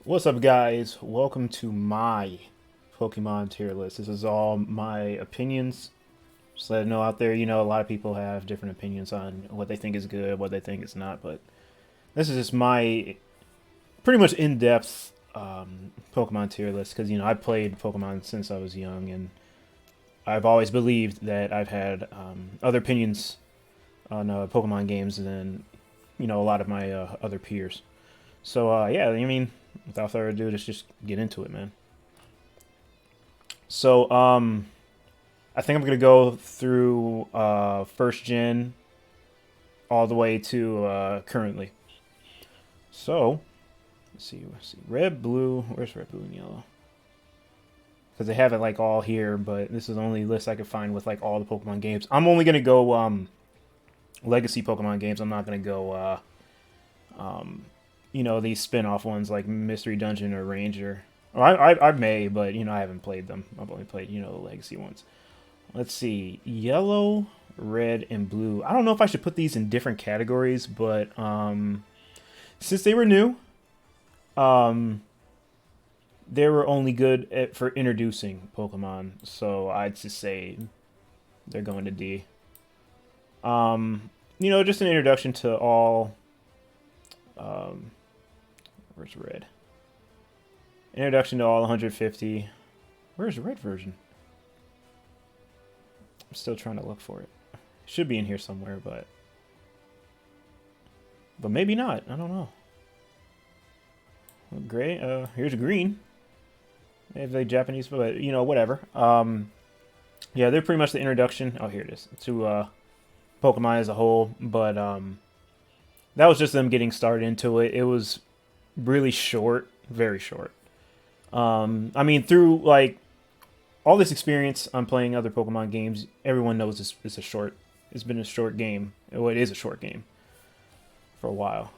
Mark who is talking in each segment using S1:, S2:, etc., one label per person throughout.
S1: What's up, guys? Welcome to my Pokemon tier list. This is all my opinions. Just let it know out there, a lot of people have different opinions on what they think is good, what they think is not, but this is just my pretty much in-depth Pokemon tier list because, I played Pokemon since I was young, and I've always believed that I've had other opinions on Pokemon games than, a lot of my other peers. So, yeah, without further ado, let's just get into it, man. So, I think I'm gonna go through first gen all the way to currently. So, let's see, red, blue. Where's red, blue, and yellow? Because they have it like all here, but this is the only list I could find with like all the Pokemon games. I'm only gonna go legacy Pokemon games. I'm not gonna go these spin-off ones like Mystery Dungeon or Ranger. Or I may, but I haven't played them. I've only played the legacy ones. Let's see, yellow, red, and blue. I don't know if I should put these in different categories, but since they were new, um, they were only good for introducing Pokemon. So I'd just say they're going to D. Just an introduction to all. Where's red? Introduction to all 150. Where's the red version? I'm still trying to look for it. It should be in here somewhere, but maybe not. I don't know. Gray. Here's green. They have the Japanese, but whatever. Yeah, they're pretty much the introduction. Oh, here it is to Pokemon as a whole. But that was just them getting started into it. It was really short, very short. Through like all this experience on playing other Pokemon games, everyone knows it's a short. It's been a short game. Well, it is a short game for a while.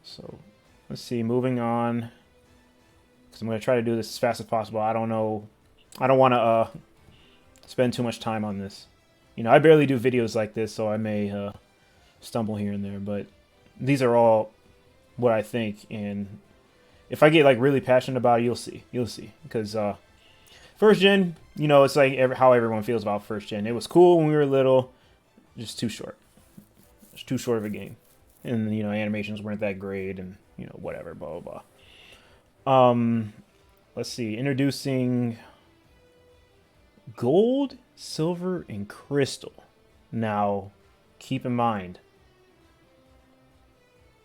S1: So let's see. Moving on, because I'm gonna try to do this as fast as possible. I don't know. I don't want to spend too much time on this. I barely do videos like this, so I may stumble here and there. But these are all what I think, and if I get like really passionate about it, you'll see. You'll see, because first gen, it's like how everyone feels about first gen. It was cool when we were little, just too short. It's too short of a game, and animations weren't that great, and whatever, blah blah blah. Let's see, introducing gold, silver, and crystal. Now, keep in mind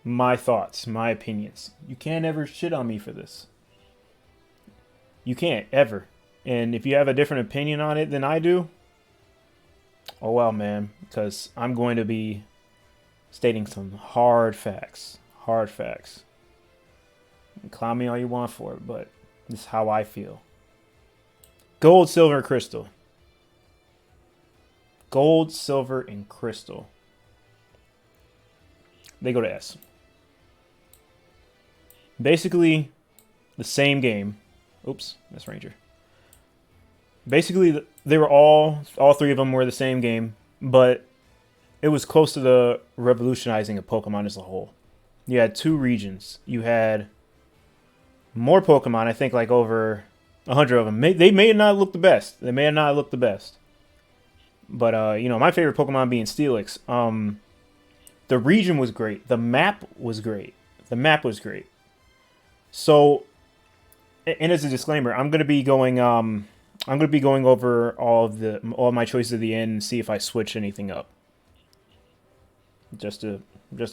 S1: my thoughts, my opinions. You can't ever shit on me for this. You can't ever. And if you have a different opinion on it than I do, oh well, man, because I'm going to be stating some hard facts. Hard facts. Clown me all you want for it, but this is how I feel. Gold, silver, and crystal. Gold, silver, and crystal. They go to S. Basically, the same game. Oops, that's Ranger. Basically, they were all three of them were the same game, but it was close to the revolutionizing of Pokemon as a whole. You had two regions. You had more Pokemon, I think like over 100 of them. They may not look the best. They may not look the best. But, my favorite Pokemon being Steelix. The region was great. The map was great. The map was great. So, and as a disclaimer, I'm gonna be going over all my choices at the end and see if I switch anything up. Just to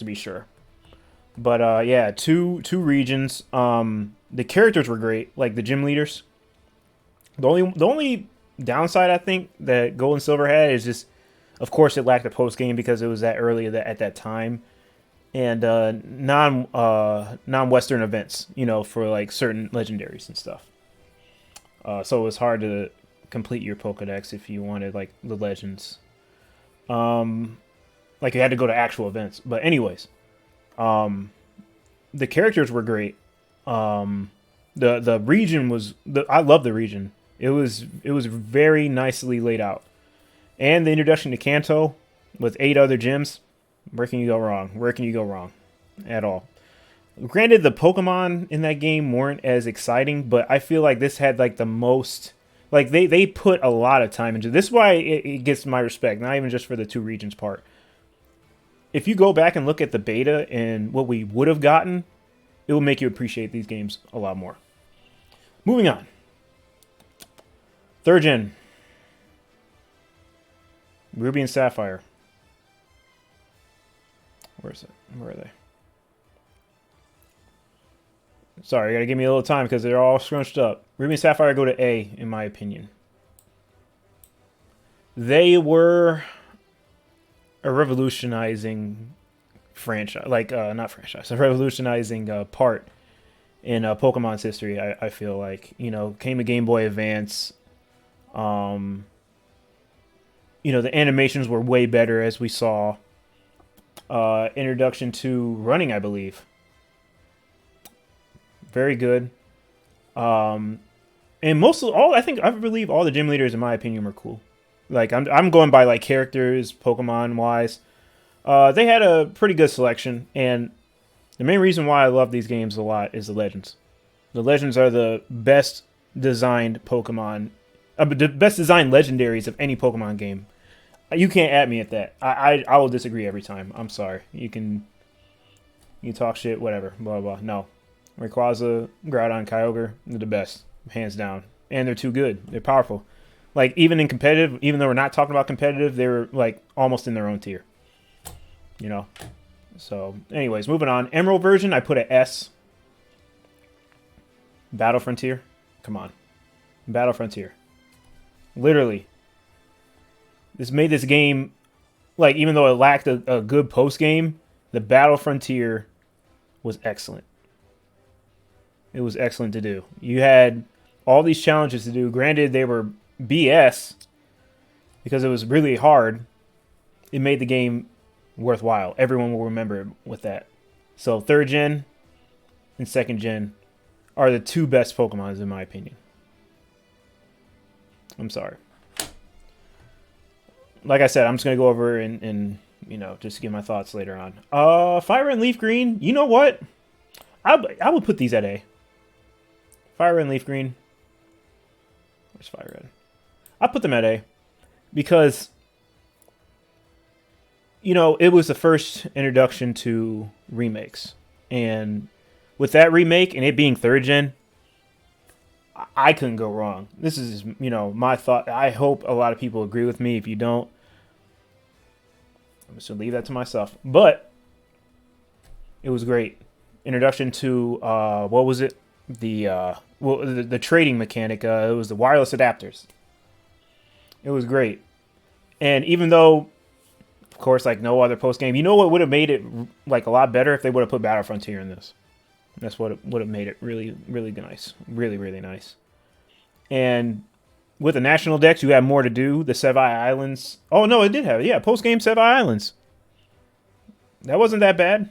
S1: be sure. But yeah, two regions. The characters were great, like the gym leaders. The only downside I think that Gold and Silver had is just, of course, it lacked a post game because it was that early at that time, and non-Western events, for like certain legendaries and stuff. So it was hard to complete your Pokedex if you wanted like the legends. Like you had to go to actual events. But anyways, the characters were great. The region was I love the region. It was very nicely laid out. And the introduction to Kanto with 8 other gyms. Where can you go wrong? Where can you go wrong? At all. Granted, the Pokemon in that game weren't as exciting, but I feel like this had like the most. Like they put a lot of time into this. Is why it gets my respect, not even just for the two regions part. If you go back and look at the beta and what we would have gotten, it will make you appreciate these games a lot more. Moving on. Third gen. Ruby and Sapphire. Where is it? Where are they? Sorry, you gotta give me a little time because they're all scrunched up. Ruby and Sapphire go to A, in my opinion. They were a revolutionizing franchise, like not franchise, a revolutionizing part in Pokemon's history. I feel like, you know, came to Game Boy Advance. You know, the animations were way better, as we saw. Introduction to running, I believe. Very good. And most of all, I believe all the gym leaders, in my opinion, were cool. Like I'm going by like characters, Pokemon wise. They had a pretty good selection, and the main reason why I love these games a lot is the legends. The legends are the best designed Pokemon, the best designed legendaries of any Pokemon game. You can't at me at that. I will disagree every time. I'm sorry. You can talk shit, whatever, blah blah. No, Rayquaza, Groudon, Kyogre, they're the best, hands down, and they're too good. They're powerful. Like even in competitive, even though we're not talking about competitive, they're like almost in their own tier. You know. So, anyways, moving on. Emerald version, I put a S. Battle Frontier, come on, Battle Frontier. Literally, this made this game, like, even though it lacked a good post game, the Battle Frontier was excellent. It was excellent to do. You had all these challenges to do. Granted, they were BS because it was really hard. It made the game worthwhile. Everyone will remember it with that. So third gen and second gen are the two best Pokemons in my opinion. I'm sorry. Like I said, I'm just going to go over and you know, just give my thoughts later on. Fire and Leaf Green, you know what? I would put these at A. Fire and Leaf Green. Where's Fire Red? I put them at A because, you know, it was the first introduction to remakes. And with that remake and it being third gen, I couldn't go wrong. This is, you know, my thought. I hope a lot of people agree with me. If you don't, I'm just going to leave that to myself. But it was great. Introduction to, what was it? The trading mechanic. It was the wireless adapters. It was great. And even though, of course, like no other post game, you know what would have made it like a lot better if they would have put Battle Frontier in this. That's what would have made it really, really nice. Really, really nice. And with the National Dex, you have more to do. The Sevi Islands. Oh, no, it did have it. Yeah, post-game Sevi Islands. That wasn't that bad.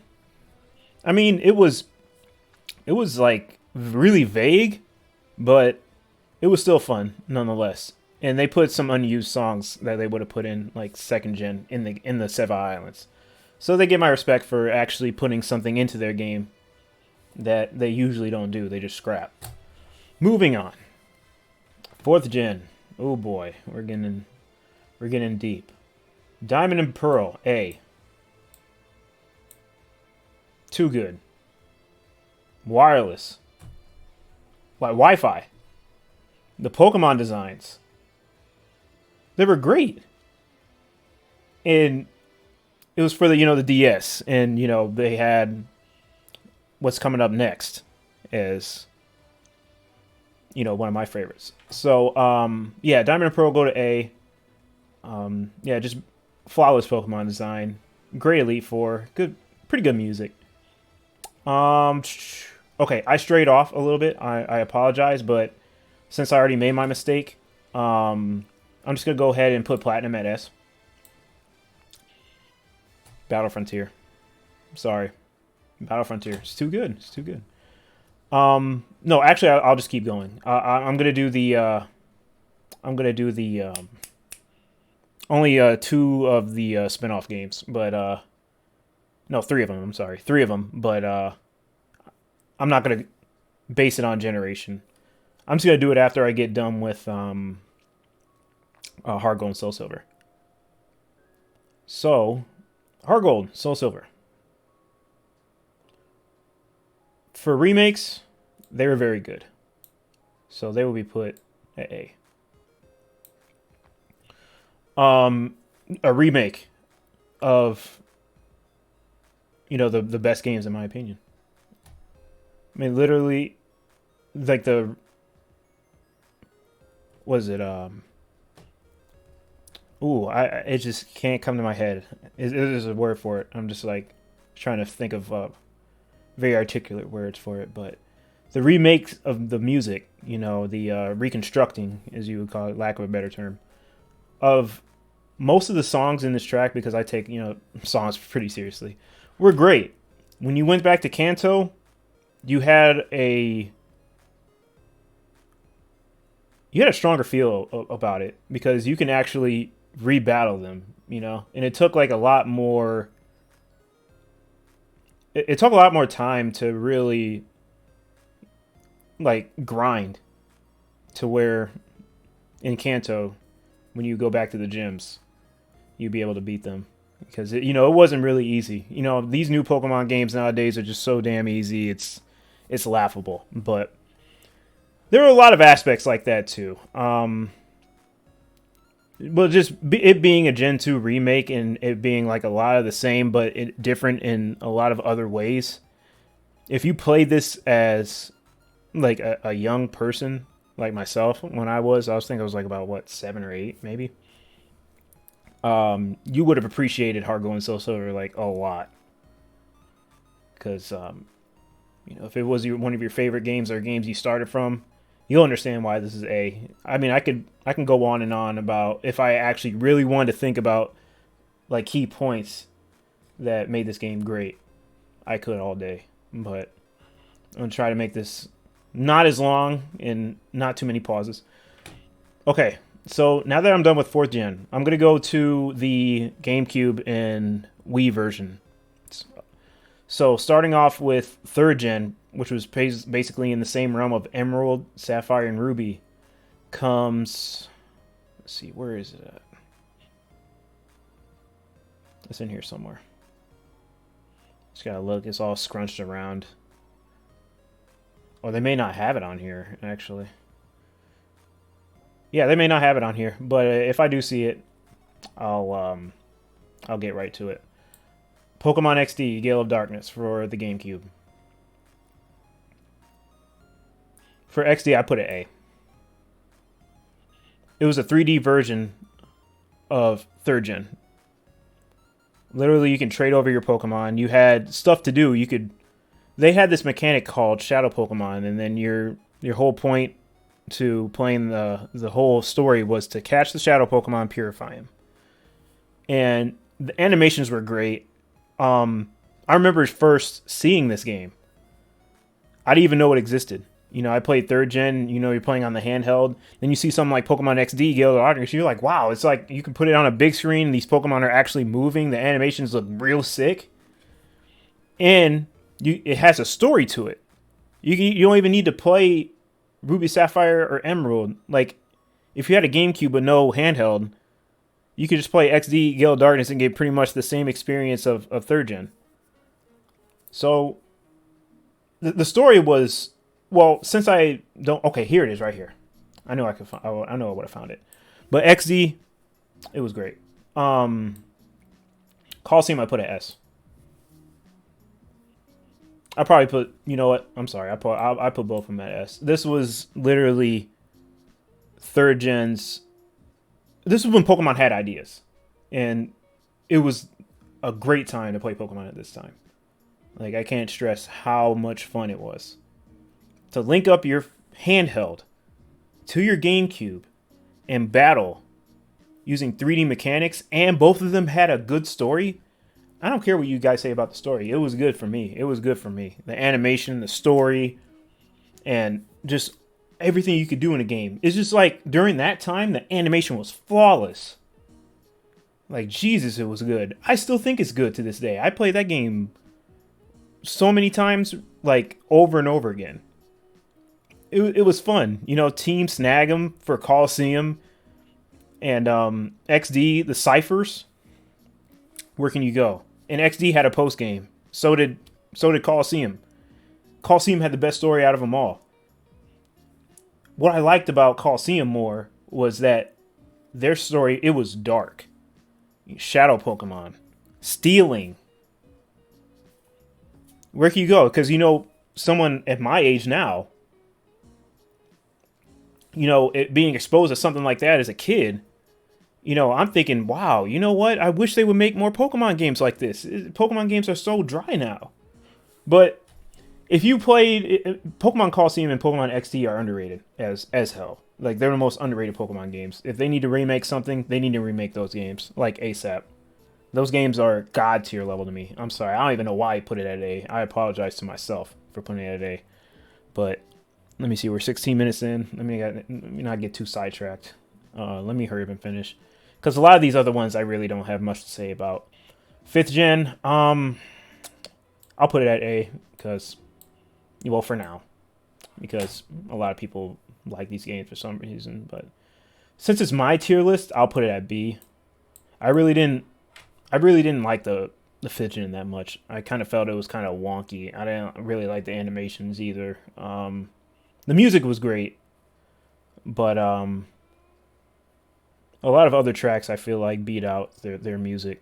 S1: I mean, it was like really vague, but it was still fun nonetheless. And they put some unused songs that they would have put in like second gen in the Sevi Islands. So they get my respect for actually putting something into their game that they usually don't do. They just scrap. Moving on. Fourth gen. Oh boy, we're getting deep. Diamond and Pearl, A. Too good. Wireless. Like Wi-Fi. The Pokemon designs. They were great. And it was for the, you know, the DS. And, you know, they had what's coming up next as, you know, one of my favorites. So, yeah, Diamond and Pearl go to A. Yeah, just flawless Pokemon design. Great Elite Four. Good, pretty good music. Okay, I strayed off a little bit. I apologize, but since I already made my mistake, I'm just going to go ahead and put Platinum at S. Battle Frontier. Sorry. Battle Frontier. It's too good. It's too good. No, actually, I'll just keep going. I'm gonna do the. Only two of the spin-off games, but no, three of them. I'm sorry, three of them. But I'm I'm not gonna base it on generation. I'm just gonna do it after I get done with Hard Gold and Soul Silver. So, Hard Gold, Soul Silver. For remakes, they were very good. So they will be put at A. A remake of, the best games in my opinion. I mean, literally, like was it, it just can't come to my head. It is a word for it. I'm just like trying to think of very articulate words for it, but the remakes of the music, the reconstructing, as you would call it, lack of a better term, of most of the songs in this track, because I take, songs pretty seriously, were great. When you went back to Kanto, you had a stronger feel about it because you can actually rebattle them, and it took like a lot more. It took a lot more time to really like grind to where in Kanto, when you go back to the gyms, you'd be able to beat them because it wasn't really easy. These new Pokemon games nowadays are just so damn easy. It's laughable, but there are a lot of aspects like that too. But just it being a Gen 2 remake and it being like a lot of the same, but different in a lot of other ways. If you played this as like a young person like myself, when I was thinking I was like about 7 or 8 maybe. You would have appreciated Hard Gold and Soul Silver like a lot, because if it was one of your favorite games or games you started from, you'll understand why this is A. I mean, I can go on and on about if I actually really wanted to think about like key points that made this game great. I could all day, but I'm gonna try to make this not as long and not too many pauses. Okay, so now that I'm done with 4th gen, I'm gonna go to the GameCube and Wii version. So starting off with 3rd gen, which was basically in the same realm of Emerald, Sapphire, and Ruby, comes... Let's see, where is it at? It's in here somewhere. Just gotta look, it's all scrunched around. Or they may not have it on here, actually. Yeah, they may not have it on here, but if I do see it, I'll get right to it. Pokemon XD, Gale of Darkness for the GameCube. For XD, I put it A. It was a 3D version of 3rd gen. Literally, you can trade over your Pokemon. You had stuff to do. They had this mechanic called Shadow Pokemon, and then your whole point to playing the whole story was to catch the Shadow Pokemon, purify him. And the animations were great. I remember first seeing this game. I didn't even know it existed. I played 3rd gen, you're playing on the handheld. Then you see something like Pokemon XD, Gale of Darkness, you're like, wow, it's like you can put it on a big screen, these Pokemon are actually moving, the animations look real sick. And it has a story to it. You don't even need to play Ruby, Sapphire, or Emerald. Like, if you had a GameCube but no handheld, you could just play XD, Gale of Darkness, and get pretty much the same experience of 3rd gen. So, the story was, well, since I don't... Okay, here it is right here. I know I know I would have found it. But XD, it was great. Coliseum, I put an S. I probably put... You know what? I'm sorry. I put both of them at S. This was literally 3rd gen's... This was when Pokemon had ideas. And it was a great time to play Pokemon at this time. Like, I can't stress how much fun it was. To link up your handheld to your GameCube and battle using 3D mechanics, and both of them had a good story. I don't care what you guys say about the story. It was good for me. It was good for me. The animation, the story, and just everything you could do in a game. It's just like during that time, the animation was flawless. Like, Jesus, it was good. I still think it's good to this day. I played that game so many times, like over and over again. It was fun. You know, Team Snag 'em for Coliseum and XD, the Ciphers. Where can you go? And XD had a post game. So did Coliseum. Coliseum had the best story out of them all. What I liked about Coliseum more was that their story, it was dark. Shadow Pokemon. Stealing. Where can you go? Because, you know, someone at my age now, you know, it being exposed to something like that as a kid, you know, I'm thinking, wow, you know what? I wish they would make more Pokemon games like this. Pokemon games are so dry now. But if you played Pokemon Coliseum and Pokemon XD are underrated as hell. Like, they're the most underrated Pokemon games. If they need to remake something, they need to remake those games like ASAP. Those games are god tier level to me. I'm sorry, I don't even know why I put it at A. I apologize to myself for putting it at A. But let me see, we're 16 minutes in. Let me not get too sidetracked. Let me hurry up and finish, because a lot of these other ones I really don't have much to say about. 5th gen, I'll put it at A because, well, for now, because a lot of people like these games for some reason. But since it's my tier list, I'll put it at B. I really didn't like the 5th gen that much. I kind of felt it was kind of wonky. I didn't really like the animations either. The music was great, but a lot of other tracks I feel like beat out their music.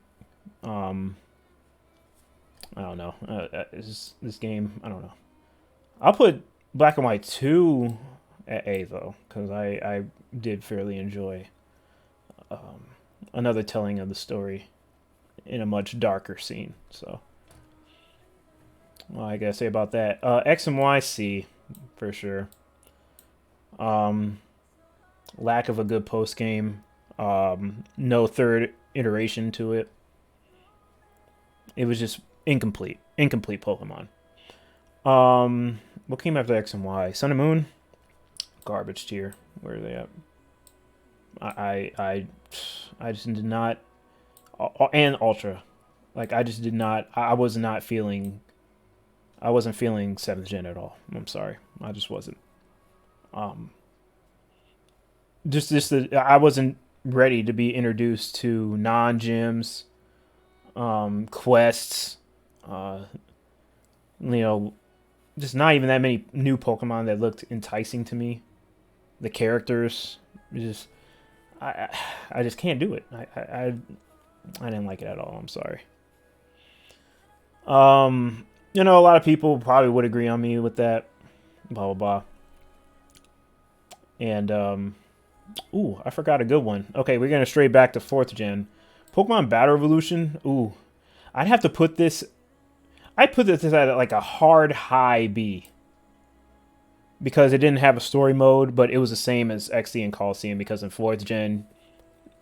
S1: I don't know. This game, I don't know. I'll put Black and White 2 at A, though, because I did fairly enjoy another telling of the story in a much darker scene. So, well, I gotta say about that. X and Y, C, for sure. Lack of a good post game. No third iteration to it. It was just incomplete Pokemon. What came after X and Y? Sun and Moon, garbage tier. Where are they at? I just did not. And Ultra, like, I just did not. I wasn't feeling 7th gen at all. I'm sorry, I just wasn't. I wasn't ready to be introduced to non-gyms, quests, you know, just not even that many new Pokemon that looked enticing to me. The characters, just I just can't do it. I didn't like it at all. I'm sorry. You know, a lot of people probably would agree on me with that. Blah blah blah. And ooh, I forgot a good one. Okay, we're gonna stray back to 4th gen. Pokemon Battle Evolution. Ooh, I'd have to put this. I put this at like a hard high B, because it didn't have a story mode, but it was the same as XD and Coliseum, because in 4th gen,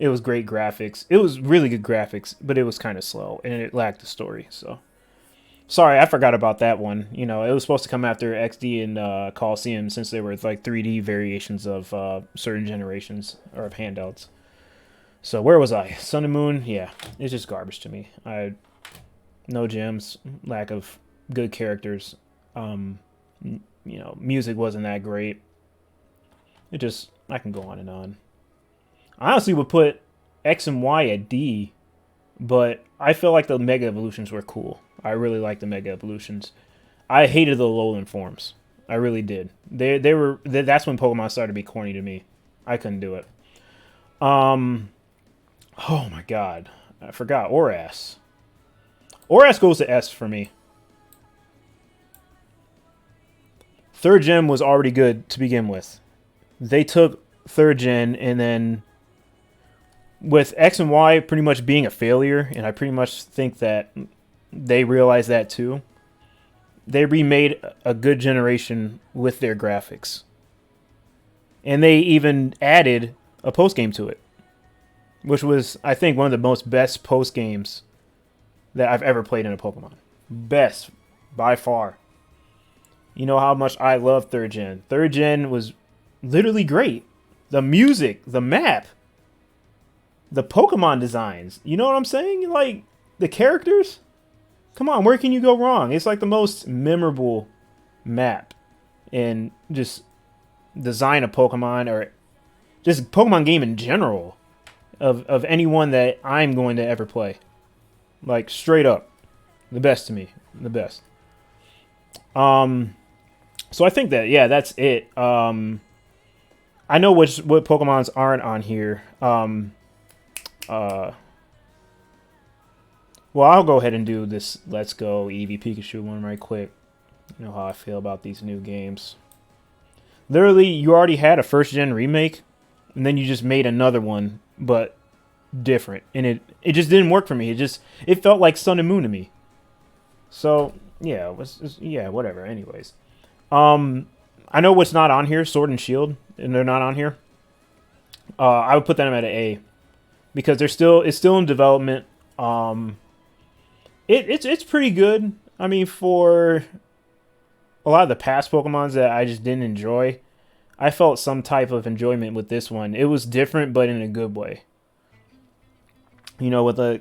S1: it was great graphics. It was really good graphics, but it was kind of slow, and it lacked a story. So, sorry, I forgot about that one. You know, it was supposed to come after XD and Coliseum, since they were like 3D variations of certain generations, or of handhelds. So, where was I? Sun and Moon? Yeah, it's just garbage to me. No gems, lack of good characters. You know, music wasn't that great. I can go on and on. I honestly would put X and Y at D, but I feel like the Mega Evolutions were cool. I really liked the Mega Evolutions. I hated the Alolan forms. I really did. That's when Pokemon started to be corny to me. I couldn't do it. Oh my god. I forgot Oras. Oras goes to S for me. 3rd gen was already good to begin with. They took 3rd gen, and then with X and Y pretty much being a failure, and I pretty much think that they realized that too, they remade a good generation with their graphics. And they even added a post game to it, which was, I think, one of the most best post games that I've ever played in a Pokemon. Best, by far. You know how much I love 3rd gen. 3rd gen was literally great. The music, the map, the Pokemon designs. You know what I'm saying? Like, the characters. Come on, where can you go wrong? It's like the most memorable map in just design of Pokemon or just Pokemon game in general of anyone that I'm going to ever play. Like straight up, the best to me, the best. So I think that yeah, that's it. I know what Pokemons aren't on here. Uh, well, I'll go ahead and do this. Let's Go Eevee Pikachu one right quick. You know how I feel about these new games. Literally, you already had a first gen remake, and then you just made another one, but different, and it just didn't work for me. It felt like Sun and Moon to me. So yeah, yeah, whatever. Anyways, I know what's not on here, Sword and Shield, and they're not on here. I would put them at an A because it's still in development. It's pretty good. I mean, for a lot of the past Pokemons that I just didn't enjoy, I felt some type of enjoyment with this one. It was different, but in a good way. You know, with the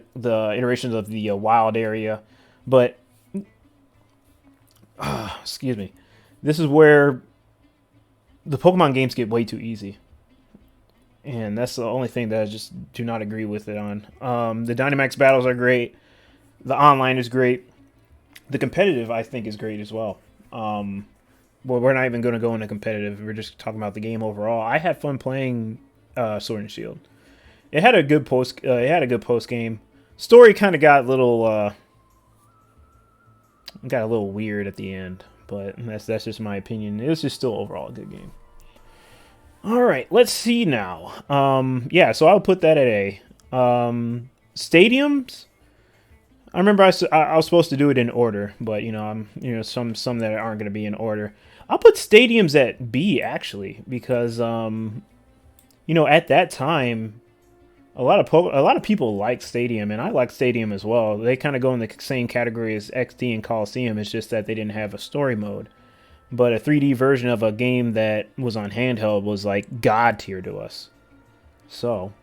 S1: iterations of the wild area, but excuse me, this is where the Pokemon games get way too easy, and that's the only thing that I just do not agree with it on. The Dynamax battles are great. The online is great. The competitive, I think, is great as well. Well, we're not even going to go into competitive. We're just talking about the game overall. I had fun playing Sword and Shield. It had a good post. It had a good post game. Story kind of got a little weird at the end, but that's just my opinion. It was just still overall a good game. All right, let's see now. Yeah, so I'll put that at A. Stadiums. I remember I was supposed to do it in order, but I'm some that aren't going to be in order. I'll put stadiums at B actually because at that time a lot of people liked Stadium, and I liked Stadium as well. They kind of go in the same category as XD and Coliseum. It's just that they didn't have a story mode. But a 3D version of a game that was on handheld was like God tier to us. So,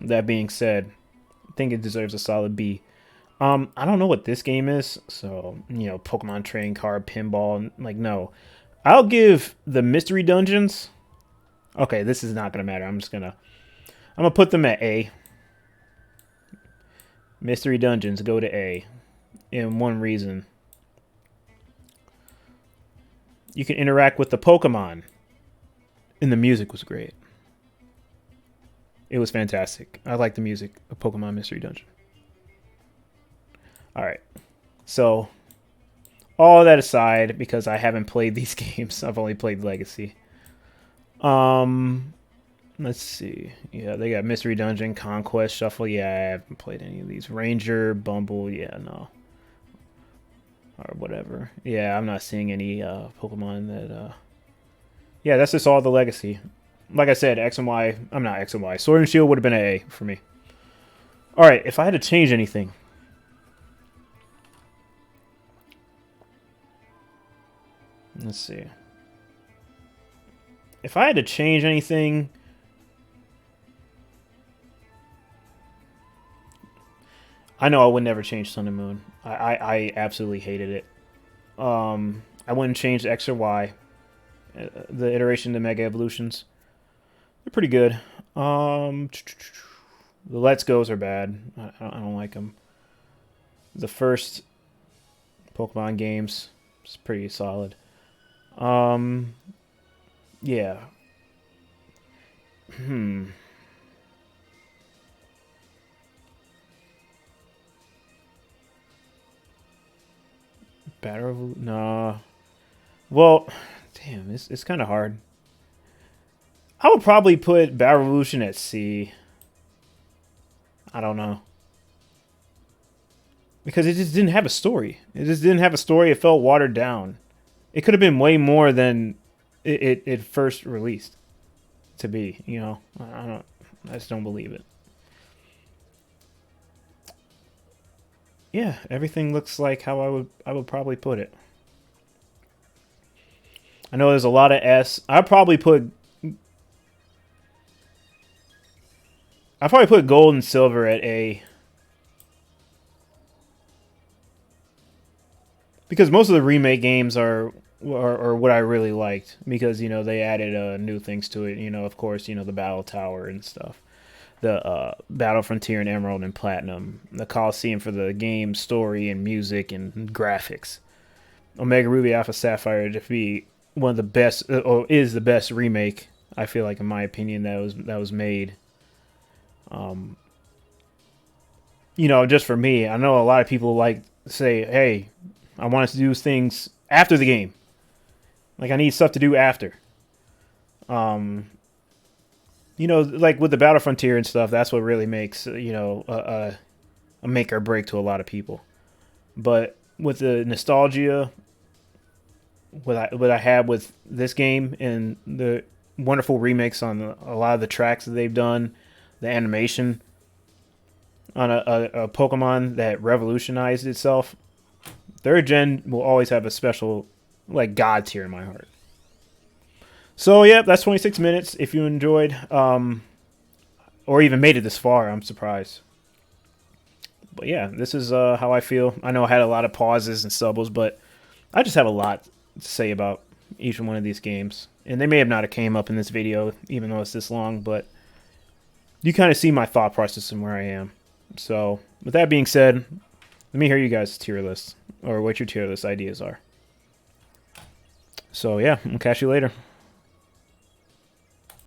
S1: that being said, I think it deserves a solid B. I don't know what this game is, so Pokemon trading card, pinball, no. I'll give the mystery dungeons. Okay, this is not gonna matter. I'm gonna put them at A. Mystery dungeons go to A, and one reason: you can interact with the Pokemon, and the music was great. It was fantastic. I like the music of Pokemon Mystery Dungeon. All right, so all that aside, because I haven't played these games, I've only played Legacy. Let's see. Yeah, they got Mystery Dungeon, Conquest, Shuffle. Yeah, I haven't played any of these. Ranger, Bumble. Yeah, no. Or whatever. Yeah, I'm not seeing any Pokemon that. Yeah, that's just all the Legacy. Like I said, X and Y. I'm not X and Y. Sword and Shield would have been an A for me. All right, if I had to change anything. Let's see. If I had to change anything. I know I would never change Sun and Moon. I absolutely hated it. I wouldn't change X or Y. The iteration, the Mega Evolutions. They're pretty good. The Let's Go's are bad. I don't like them. The first Pokemon games is pretty solid. Yeah. Battle? Nah. Well, damn, it's kind of hard. I would probably put Battle Revolution at C. I don't know. Because it just didn't have a story. It just didn't have a story. It felt watered down. It could have been way more than it first released to be. I just don't believe it. Yeah, everything looks like how I would probably put it. I know there's a lot of S. I'd probably put Gold and Silver at A. because most of the remake games are what I really liked, because they added new things to it. Of course, the Battle Tower and stuff, the Battle Frontier and Emerald and Platinum, the Coliseum for the game story and music and graphics. Omega Ruby Alpha Sapphire to be one of the best, or is the best remake, I feel like, in my opinion, that was made. Um, just for me, I know a lot of people like say, "Hey, I want us to do things after the game. Like I need stuff to do after." Um, like with the Battle Frontier and stuff, that's what really makes a make or break to a lot of people. But with the nostalgia, what I have with this game and the wonderful remakes on a lot of the tracks that they've done, the animation on a Pokemon that revolutionized itself, third gen will always have a special, like, god tier in my heart. So yeah, that's 26 minutes. If you enjoyed, or even made it this far, I'm surprised. But yeah, this is how I feel. I know I had a lot of pauses and stumbles, but I just have a lot to say about each one of these games. And they may have not have came up in this video, even though it's this long, but you kind of see my thought process and where I am. So with that being said, let me hear you guys' tier list, or what your tier list ideas are. So yeah, we'll catch you later.